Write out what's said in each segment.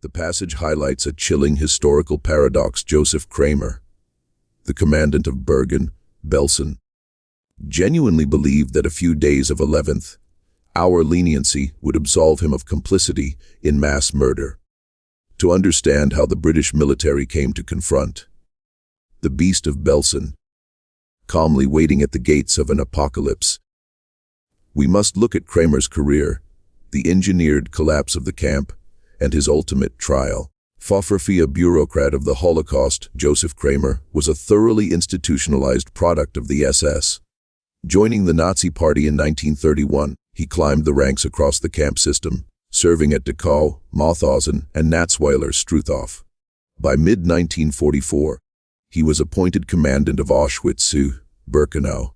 The passage highlights a chilling historical paradox. Josef Kramer, the commandant of Bergen-Belsen, genuinely believed that a few days of 11th-hour leniency would absolve him of complicity in mass murder. To understand how the British military came to confront the Beast of Belsen, calmly waiting at the gates of an apocalypse, we must look at Kramer's career, the engineered collapse of the camp, and his ultimate trial. A bureaucrat of the Holocaust, Josef Kramer was a thoroughly institutionalized product of the SS. Joining the Nazi Party in 1931, he climbed the ranks across the camp system, serving at Dachau, Mauthausen, and Natzweiler-Struthof. By mid-1944, he was appointed commandant of Auschwitz, Birkenau.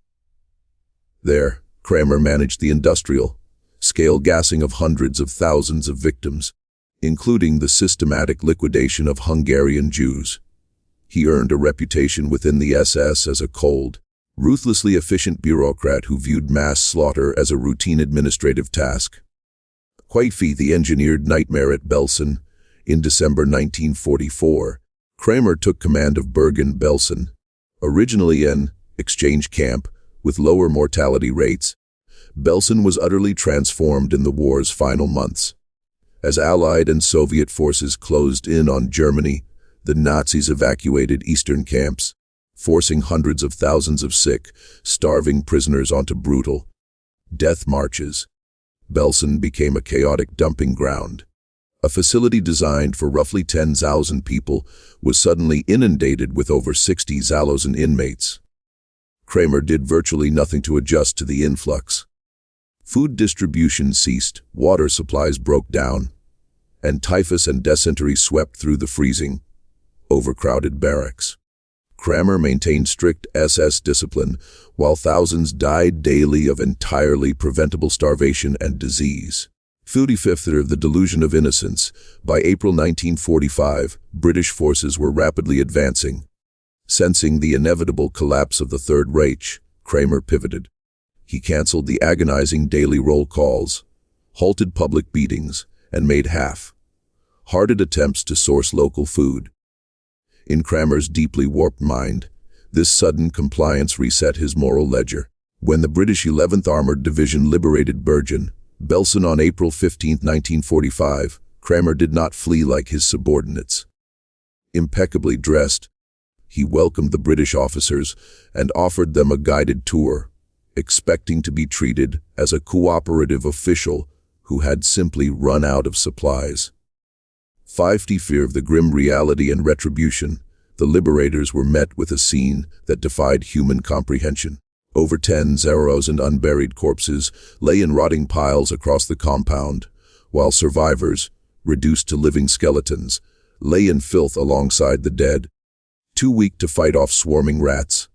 There, Kramer managed the industrial-scale gassing of hundreds of thousands of victims, including the systematic liquidation of Hungarian Jews. He earned a reputation within the SS as a cold, ruthlessly efficient bureaucrat who viewed mass slaughter as a routine administrative task. The engineered nightmare at Belsen. In December 1944, Kramer took command of Bergen-Belsen, originally an exchange camp with lower mortality rates. Belsen was utterly transformed in the war's final months. As Allied and Soviet forces closed in on Germany, the Nazis evacuated eastern camps, forcing hundreds of thousands of sick, starving prisoners onto brutal death marches. Belsen became a chaotic dumping ground. A facility designed for roughly 10,000 people was suddenly inundated with over 60,000 inmates. Kramer did virtually nothing to adjust to the influx. Food distribution ceased, water supplies broke down, and typhus and dysentery swept through the freezing, overcrowded barracks. Kramer maintained strict SS discipline, while thousands died daily of entirely preventable starvation and disease. 45th the delusion of innocence. By April 1945, British forces were rapidly advancing. Sensing the inevitable collapse of the Third Reich, Kramer pivoted. He canceled the agonizing daily roll calls, halted public beatings, and made half-hearted attempts to source local food. In Kramer's deeply warped mind, this sudden compliance reset his moral ledger. When the British 11th Armored Division liberated Bergen-Belsen on April 15, 1945, Kramer did not flee like his subordinates. Impeccably dressed, he welcomed the British officers and offered them a guided tour, expecting to be treated as a cooperative official who had simply run out of supplies. Fear of the grim reality and retribution, the liberators were met with a scene that defied human comprehension. Over 10,000 unburied corpses lay in rotting piles across the compound, while survivors, reduced to living skeletons, lay in filth alongside the dead, too weak to fight off swarming rats.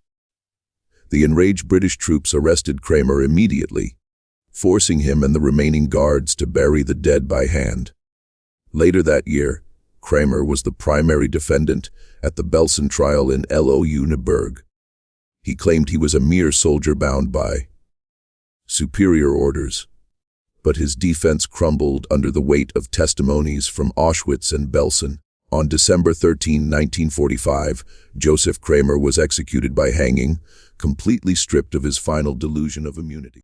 The enraged British troops arrested Kramer immediately, forcing him and the remaining guards to bury the dead by hand. Later that year, Kramer was the primary defendant at the Belsen trial in Lüneburg. He claimed he was a mere soldier bound by superior orders, but his defense crumbled under the weight of testimonies from Auschwitz and Belsen. On December 13, 1945, Josef Kramer was executed by hanging, completely stripped of his final delusion of immunity.